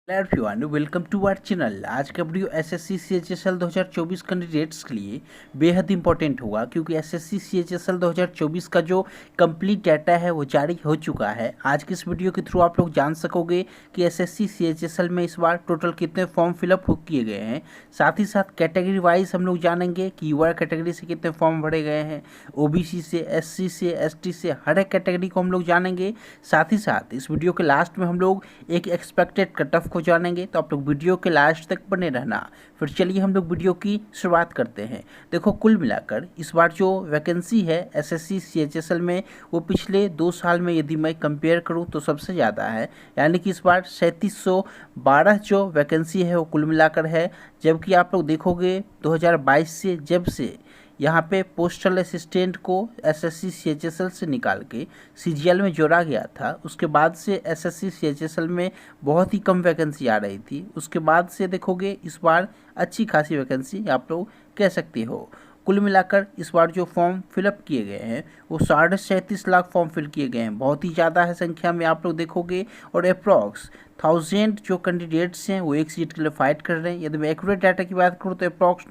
Hello everyone, welcome to our channel. आज का video SSC CHSL 2024 candidates के लिए बेहद इंपॉर्टेंट होगा, क्योंकि एसएससी सीएचएसएल 2024 का जो कंप्लीट डाटा है वो जारी हो चुका है। आज की इस वीडियो के थ्रू आप लोग जान सकोगे कि एसएससी सीएचएसएल में इस बार टोटल कितने फॉर्म फिलअप किए गए हैं। साथ ही साथ कैटेगरी वाइज हम लोग जानेंगे कि यूआर कैटेगरी से कितने फॉर्म भरे गए हैं, ओबीसी से, एससी से, एसटी से, हर एक कैटेगरी को हम लोग जानेंगे। साथ ही साथ इस वीडियो के लास्ट में हम लोग एक एक्सपेक्टेड कट ऑफ जानेंगे, तो आप लोग वीडियो के लास्ट तक बने रहना। फिर चलिए हम लोग वीडियो की शुरुआत करते हैं। देखो, कुल मिलाकर इस बार जो वैकेंसी है एसएससी सीएचएसएल में वो पिछले 2 साल में यदि मैं कंपेयर करूं तो सबसे ज़्यादा है, यानी कि इस बार 3712 जो वैकेंसी है वो कुल मिलाकर है। जबकि आप लोग देखोगे 2022 से जब से यहाँ पे पोस्टल असिस्टेंट को एसएससी सीएचएसएल से निकाल के सीजीएल में जोड़ा गया था, उसके बाद से एसएससी सीएचएसएल में बहुत ही कम वैकेंसी आ रही थी। उसके बाद से देखोगे इस बार अच्छी खासी वैकेंसी आप लोग कह सकते हो। कुल मिलाकर इस बार जो फॉर्म फिलअप किए गए हैं वो 37.5 लाख फॉर्म फिल किए गए हैं, बहुत ही ज़्यादा है संख्या में आप लोग देखोगे। और अप्रॉक्स 1000 जो कैंडिडेट्स हैं वो एक सीट के लिए फाइट कर रहे हैं। यदि मैं एक्यूरेट डाटा की बात करूँ तो अप्रॉक्स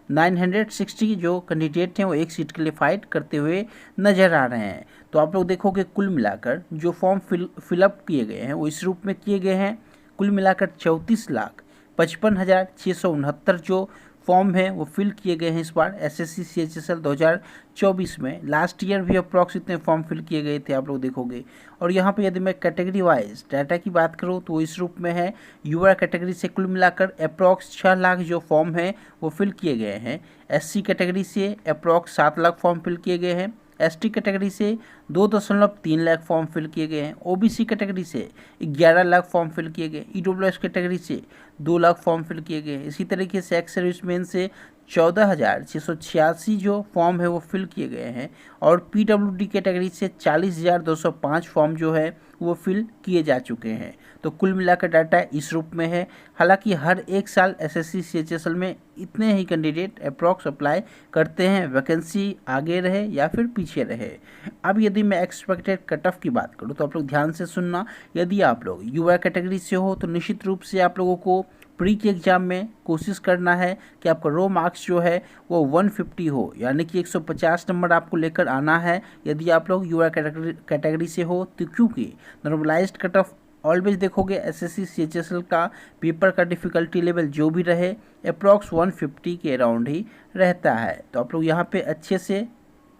960 जो कैंडिडेट हैं वो एक सीट के लिए फाइट करते हुए नजर आ रहे हैं। तो आप लोग देखोगे कुल मिलाकर जो फॉर्म फिलअप किए गए हैं वो इस रूप में किए गए हैं। कुल मिलाकर 34,55,669 जो फॉर्म है वो फिल किए गए हैं इस बार एसएससी सीएचएसएल 2024 में। लास्ट ईयर भी अप्रॉक्स इतने फॉर्म फिल किए गए थे आप लोग देखोगे। और यहाँ पे यदि मैं कैटेगरी वाइज डाटा की बात करूँ तो इस रूप में है। यूआर कैटेगरी से कुल मिलाकर अप्रॉक्स 6 लाख जो फॉर्म है वो फिल किए गए हैं। एससी कैटेगरी से अप्रॉक्स 7 लाख फॉर्म फिल किए गए हैं। एसटी कैटेगरी से 2.3 लाख फॉर्म फिल किए गए हैं। ओबीसी कैटेगरी से 11 लाख फॉर्म फिल किए गए। ईडब्ल्यूएस कैटेगरी से 2 लाख फॉर्म फिल किए गए हैं। इसी तरीके से एक्स सर्विसमैन से 14,686 जो फॉर्म है वो फिल किए गए हैं। और पीडब्ल्यूडी कैटेगरी से 40,205 फॉर्म जो है वो फिल किए जा चुके हैं। तो कुल मिलाकर डाटा इस रूप में है। हालांकि हर एक साल एसएससी सीएचएसएल में इतने ही कैंडिडेट अप्रॉक्स अप्लाई करते हैं, वैकेंसी आगे रहे या फिर पीछे रहे। अब यदि मैं एक्सपेक्टेड कट ऑफ की बात करूं तो आप लोग ध्यान से सुनना। यदि आप लोग यूआर कैटेगरी से हो तो निश्चित रूप से आप लोगों को प्री के एग्ज़ाम में कोशिश करना है कि आपका रो मार्क्स जो है वो 150 हो, यानी कि 150 नंबर आपको लेकर आना है यदि आप लोग यूआर कैटेगरी से हो। तो क्योंकि नॉर्मलाइज्ड कट ऑफ ऑलवेज देखोगे एसएससी सीएचएसएल का पेपर का डिफ़िकल्टी लेवल जो भी रहे अप्रॉक्स 150 के अराउंड ही रहता है। तो आप लोग यहाँ पे अच्छे से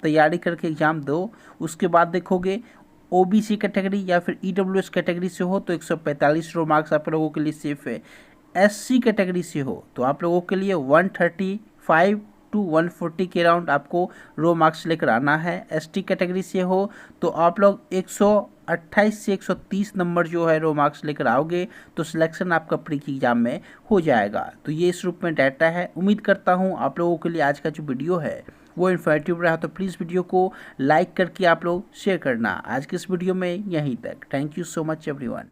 तैयारी करके एग्ज़ाम दो। उसके बाद देखोगे ओबीसी कैटेगरी या फिर ईडब्ल्यूएस कैटेगरी से हो तो 145 रो मार्क्स आप लोगों के लिए सेफ है। एससी कैटेगरी से हो तो आप लोगों के लिए 135 टू 140 के अराउंड आपको रो मार्क्स लेकर आना है। एसटी कैटेगरी से हो तो आप लोग 128 से 130 नंबर जो है रो मार्क्स लेकर आओगे तो सिलेक्शन आपका प्री की एग्जाम में हो जाएगा। तो ये इस रूप में डाटा है। उम्मीद करता हूँ आप लोगों के लिए आज का जो वीडियो है वो इन्फॉर्मेटिव रहा। तो प्लीज़ वीडियो को लाइक करके आप लोग शेयर करना। आज के इस वीडियो में यहीं तक। Thank you so much everyone.